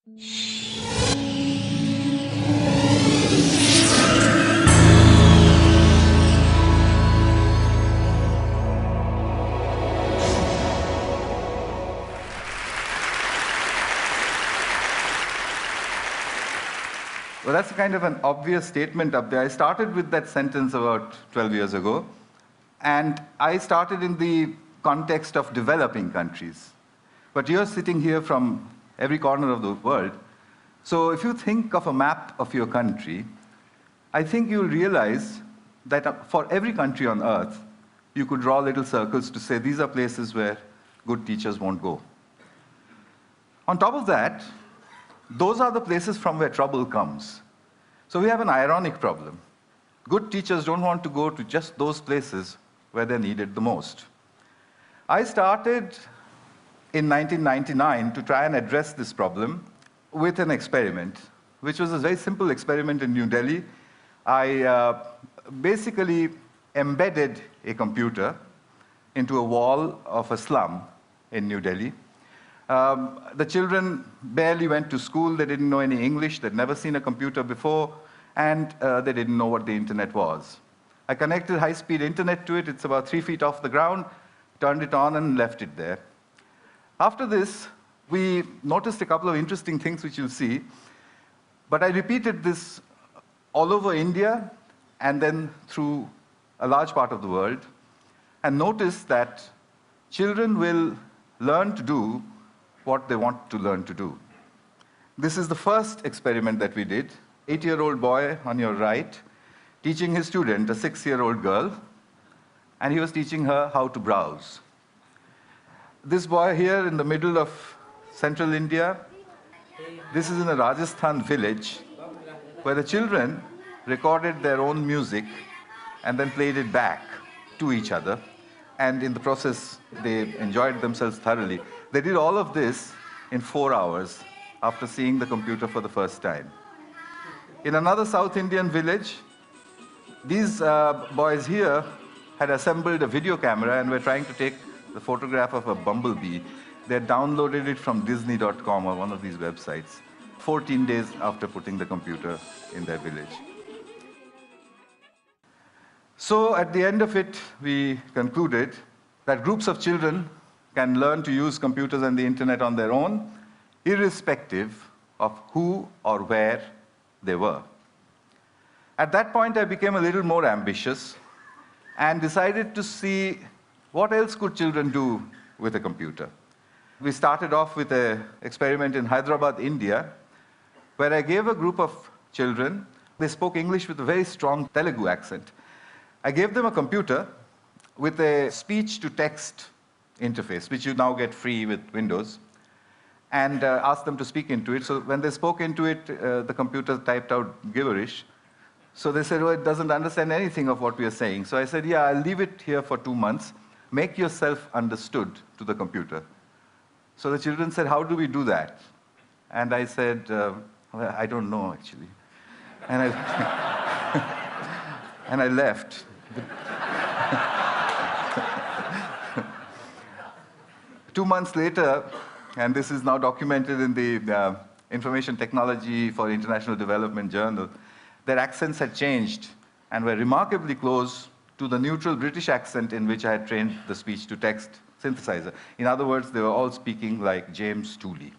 Well, that's kind of an obvious statement up there. I started with that sentence about 12 years ago, and I started in the context of developing countries. But you're sitting here from every corner of the world, so if you think of a map of your country, I think you'll realize that for every country on earth, you could draw little circles to say these are places where good teachers won't go. On top of that, those are the places from where trouble comes. So we have an ironic problem. Good teachers don't want to go to just those places where they're needed the most. I started in 1999 to try and address this problem with an experiment, which was a very simple experiment in New Delhi. I basically embedded a computer into a wall of a slum in New Delhi. The children barely went to school, they didn't know any English, they'd never seen a computer before, and they didn't know what the internet was. I connected high-speed internet to it, it's about 3 feet off the ground, turned it on and left it there. After this, we noticed a couple of interesting things which you'll see, but I repeated this all over India and then through a large part of the world, and noticed that children will learn to do what they want to learn to do. This is the first experiment that we did. 8-year-old boy on your right, teaching his student, a 6-year-old girl, and he was teaching her how to browse. This boy here in the middle of central India, this is in a Rajasthan village where the children recorded their own music and then played it back to each other. And in the process, they enjoyed themselves thoroughly. They did all of this in 4 hours after seeing the computer for the first time. In another South Indian village, these boys here had assembled a video camera and were trying to take the photograph of a bumblebee. They had downloaded it from Disney.com or one of these websites, 14 days after putting the computer in their village. So at the end of it, we concluded that groups of children can learn to use computers and the internet on their own, irrespective of who or where they were. At that point, I became a little more ambitious and decided to see what else could children do with a computer. We started off with an experiment in Hyderabad, India, where I gave a group of children, they spoke English with a very strong Telugu accent. I gave them a computer with a speech-to-text interface, which you now get free with Windows, and asked them to speak into it. So when they spoke into it, the computer typed out gibberish. So they said, oh, it doesn't understand anything of what we are saying. So I said, yeah, I'll leave it here for 2 months. Make yourself understood to the computer. So the children said, how do we do that? And I said, well, I don't know, actually. And I left. 2 months later, and this is now documented in the Information Technology for International Development Journal, their accents had changed and were remarkably close to the neutral British accent in which I had trained the speech-to-text synthesizer. In other words, they were all speaking like James Tooley.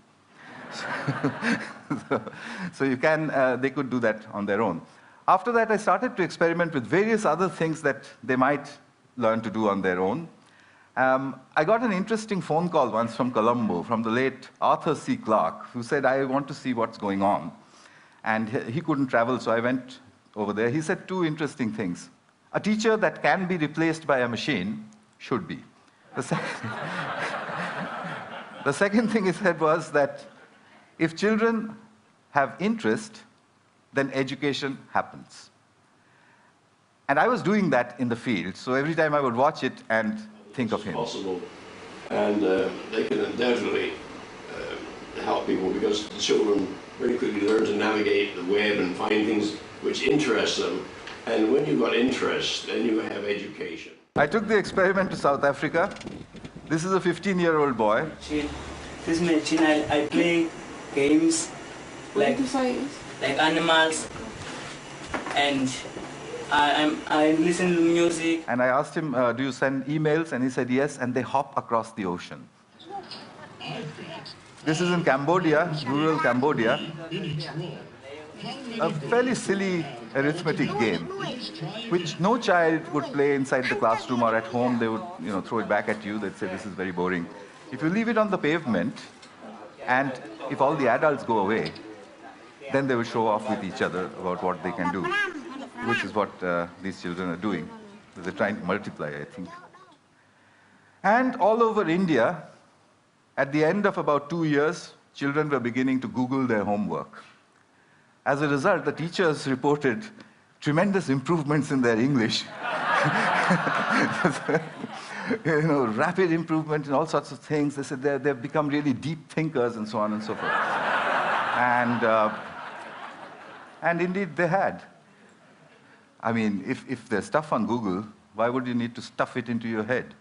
So they could do that on their own. After that, I started to experiment with various other things that they might learn to do on their own. I got an interesting phone call once from Colombo, from the late Arthur C. Clarke, who said, I want to see what's going on. And he couldn't travel, so I went over there. He said 2 interesting things. A teacher that can be replaced by a machine should be. The second thing he said was that if children have interest, then education happens. And I was doing that in the field, so every time I would watch it and think of him. Possible, and they can undoubtedly help people, because the children very quickly learn to navigate the web and find things which interest them. And when you've got interest, then you have education. I took the experiment to South Africa. This is a 15-year-old boy. This machine, I play games like animals, and I listen to music. And I asked him, do you send emails? And he said yes, and they hop across the ocean. This is in Cambodia, rural Cambodia. A fairly silly arithmetic game, which no child would play inside the classroom or at home. They would, throw it back at you. They'd say, this is very boring. If you leave it on the pavement, and if all the adults go away, then they will show off with each other about what they can do, which is what these children are doing. They're trying to multiply, I think. And all over India, at the end of about 2 years, children were beginning to Google their homework. As a result, the teachers reported tremendous improvements in their English. Rapid improvement in all sorts of things. They said they've become really deep thinkers and so on and so forth. And indeed, they had. I mean, if there's stuff on Google, why would you need to stuff it into your head?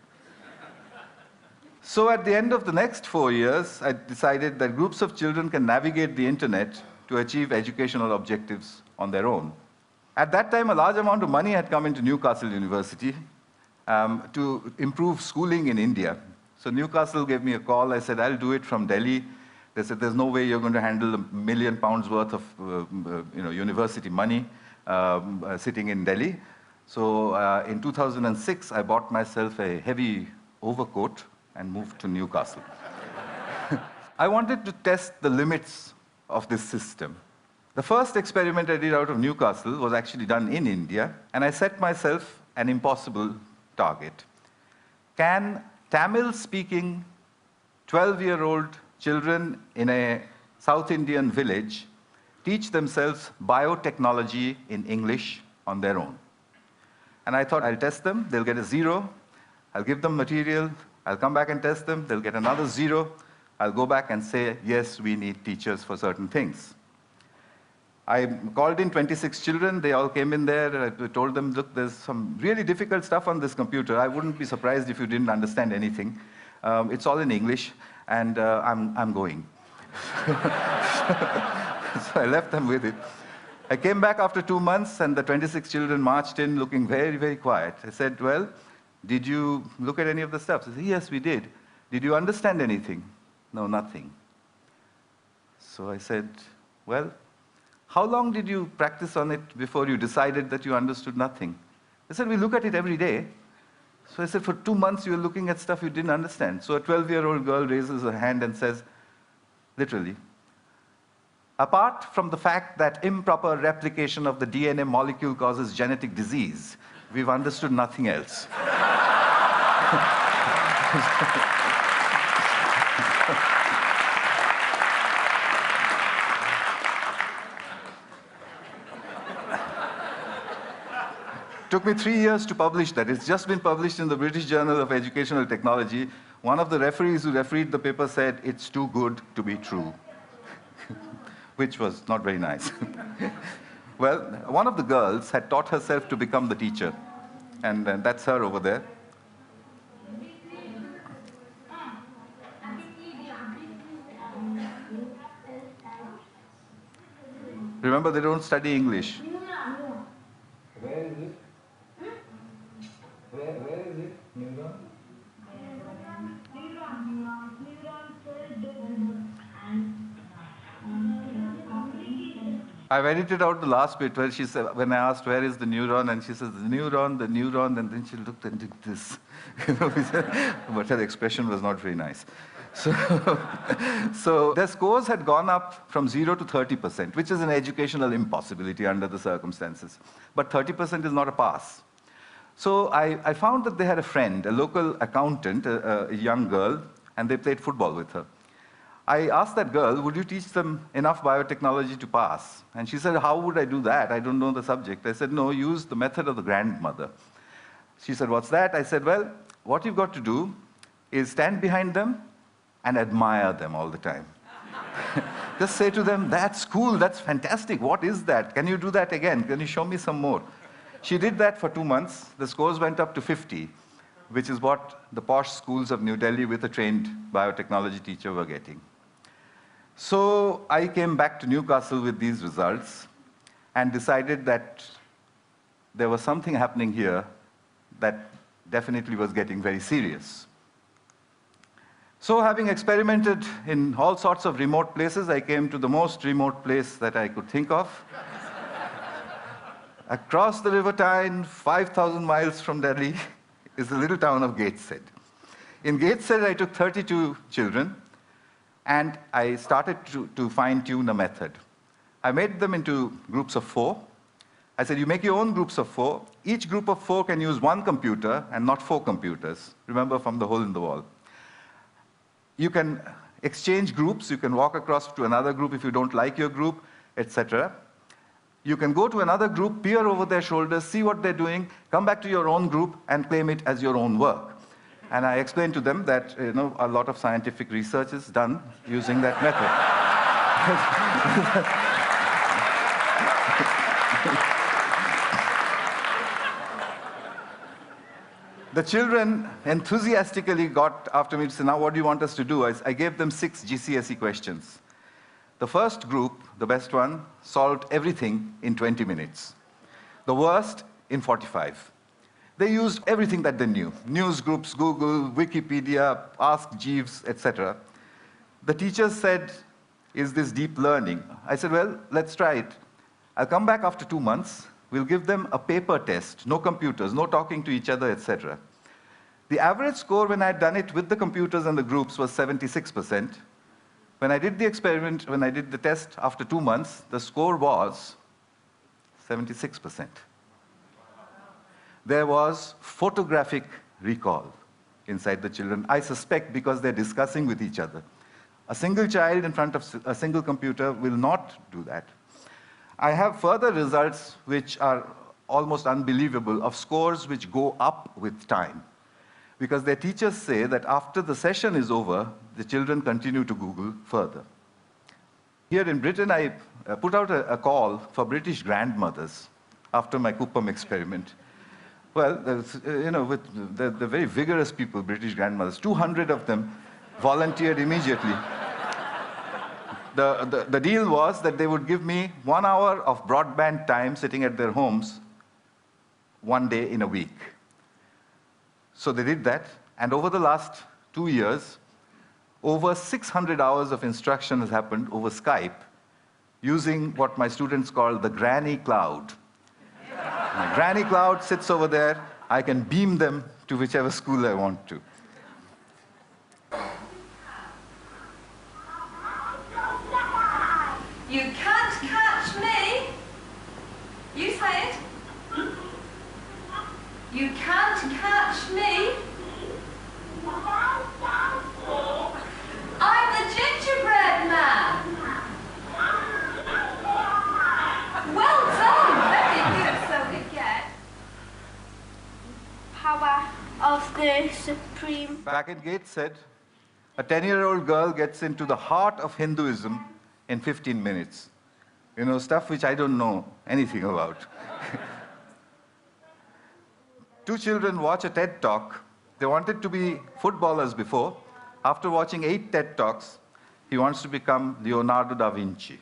So at the end of the next 4 years, I decided that groups of children can navigate the internet to achieve educational objectives on their own. At that time, a large amount of money had come into Newcastle University to improve schooling in India. So Newcastle gave me a call. I said, I'll do it from Delhi. They said, there's no way you're going to handle £1 million worth of university money sitting in Delhi. So in 2006, I bought myself a heavy overcoat and moved to Newcastle. I wanted to test the limits of this system. The first experiment I did out of Newcastle was actually done in India, and I set myself an impossible target. Can Tamil-speaking 12-year-old children in a South Indian village teach themselves biotechnology in English on their own? And I thought, I'll test them, they'll get a 0, I'll give them material, I'll come back and test them, they'll get another 0, I'll go back and say, yes, we need teachers for certain things. I called in 26 children, they all came in there, I told them, look, there's some really difficult stuff on this computer. I wouldn't be surprised if you didn't understand anything. It's all in English, and I'm going. So I left them with it. I came back after 2 months, and the 26 children marched in looking very, very quiet. I said, well, did you look at any of the stuff? They said, yes, we did. Did you understand anything? No, nothing. So I said, well, how long did you practice on it before you decided that you understood nothing? They said, we look at it every day. So I said, for 2 months you were looking at stuff you didn't understand. So a 12-year-old girl raises her hand and says, literally, apart from the fact that improper replication of the DNA molecule causes genetic disease, we've understood nothing else. Took me 3 years to publish that. It's just been published in the British Journal of Educational Technology. One of the referees who refereed the paper said, it's too good to be true, which was not very nice. Well, one of the girls had taught herself to become the teacher, and that's her over there. Remember, they don't study English. Where is it? Where is it? Neuron? I've edited out the last bit where she said, when I asked where is the neuron, and she says, the neuron, and then she looked and did this. But her expression was not very nice. So their scores had gone up from 0 to 30%, which is an educational impossibility under the circumstances. But 30% is not a pass. So I found that they had a friend, a local accountant, a young girl, and they played football with her. I asked that girl, would you teach them enough biotechnology to pass? And she said, how would I do that? I don't know the subject. I said, no, use the method of the grandmother. She said, what's that? I said, well, what you've got to do is stand behind them and admire them all the time. Just say to them, that's cool, that's fantastic, what is that? Can you do that again? Can you show me some more? She did that for 2 months. The scores went up to 50, which is what the posh schools of New Delhi with a trained biotechnology teacher were getting. So I came back to Newcastle with these results and decided that there was something happening here that definitely was getting very serious. So having experimented in all sorts of remote places, I came to the most remote place that I could think of. Across the River Tyne, 5,000 miles from Delhi, is the little town of Gateshead. In Gateshead, I took 32 children, and I started to fine-tune a method. I made them into groups of 4. I said, you make your own groups of 4. Each group of 4 can use 1 computer and not 4 computers. Remember, from the hole in the wall. You can exchange groups. You can walk across to another group if you don't like your group, etc. You can go to another group, peer over their shoulders, see what they're doing, come back to your own group, and claim it as your own work. And I explained to them that a lot of scientific research is done using that method. The children enthusiastically got after me to say, now what do you want us to do? I gave them 6 GCSE questions. The first group, the best one, solved everything in 20 minutes. The worst, in 45. They used everything that they knew. News groups, Google, Wikipedia, Ask Jeeves, etc. The teachers said, is this deep learning? I said, well, let's try it. I'll come back after 2 months. We'll give them a paper test, no computers, no talking to each other, etc. The average score when I'd done it with the computers and the groups was 76%. When I did the experiment, when I did the test after 2 months, the score was 76%. There was photographic recall inside the children, I suspect because they're discussing with each other. A single child in front of a single computer will not do that. I have further results which are almost unbelievable of scores which go up with time. Because their teachers say that after the session is over, the children continue to Google further. Here in Britain, I put out a call for British grandmothers after my Coopam experiment. Well, they're very vigorous people, British grandmothers. 200 of them volunteered immediately. The deal was that they would give me 1 hour of broadband time sitting at their homes 1 day in a week. So they did that, and over the last 2 years, over 600 hours of instruction has happened over Skype using what my students call the granny cloud. My granny cloud sits over there. I can beam them to whichever school I want to. You can't catch me. You say it. You can't catch me. I'm the gingerbread man. Well done. Very good. So we get power of the supreme. Back in Gateshead, a 10-year-old girl gets into the heart of Hinduism in 15 minutes. Stuff which I don't know anything about. 2 children watch a TED Talk. They wanted to be footballers before. After watching 8 TED Talks, he wants to become Leonardo da Vinci.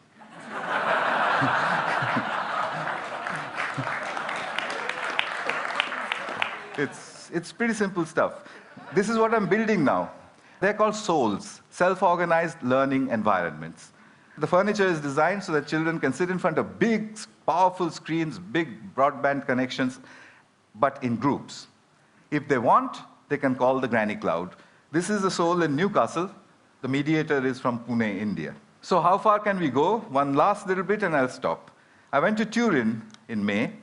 It's pretty simple stuff. This is what I'm building now. They're called souls, self-organized learning environments. The furniture is designed so that children can sit in front of big, powerful screens, big broadband connections, but in groups. If they want, they can call the granny cloud. This is a soul in Newcastle. The mediator is from Pune, India. So how far can we go? One last little bit and I'll stop. I went to Turin in May.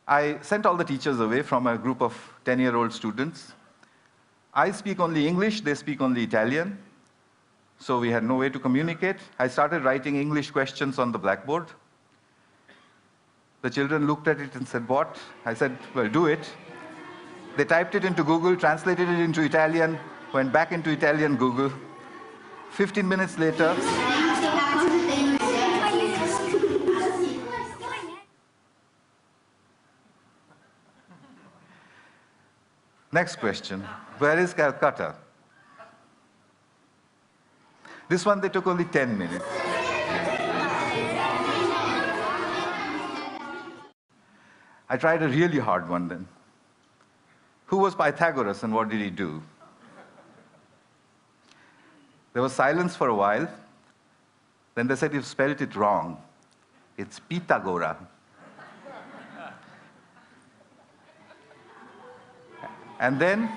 I sent all the teachers away from a group of 10-year-old students. I speak only English, they speak only Italian. So we had no way to communicate. I started writing English questions on the blackboard. The children looked at it and said, what? I said, well, do it. They typed it into Google, translated it into Italian, went back into Italian Google. 15 minutes later, next question, where is Calcutta? This one, they took only 10 minutes. I tried a really hard one then. Who was Pythagoras and what did he do? There was silence for a while. Then they said, you've spelled it wrong. It's Pythagora. And then,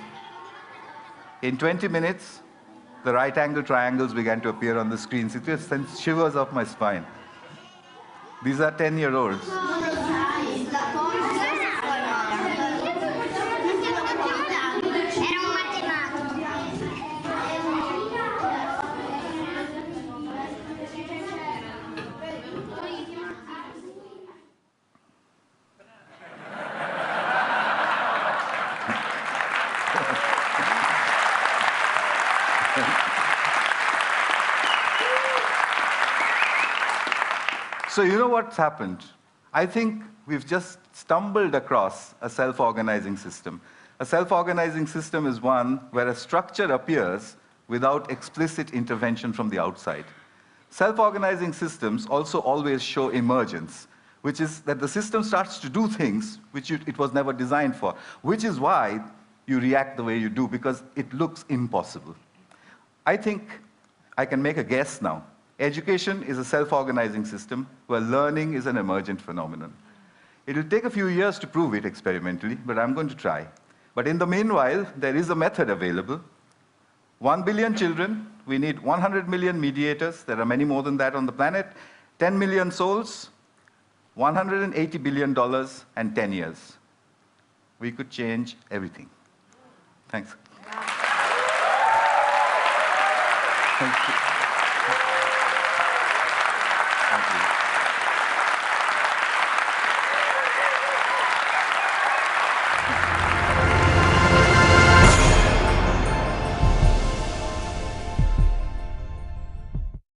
in 20 minutes, the right-angle triangles began to appear on the screens. It just sent shivers up my spine. These are 10-year-olds. So you know what's happened? I think we've just stumbled across a self-organizing system. A self-organizing system is one where a structure appears without explicit intervention from the outside. Self-organizing systems also always show emergence, which is that the system starts to do things which it was never designed for, which is why you react the way you do, because it looks impossible. I think I can make a guess now. Education is a self-organizing system where learning is an emergent phenomenon. It will take a few years to prove it experimentally, but I'm going to try. But in the meanwhile, there is a method available. 1 billion children, we need 100 million mediators, there are many more than that on the planet, 10 million souls, $180 billion, and 10 years. We could change everything. Thanks. Thank you. Thank you.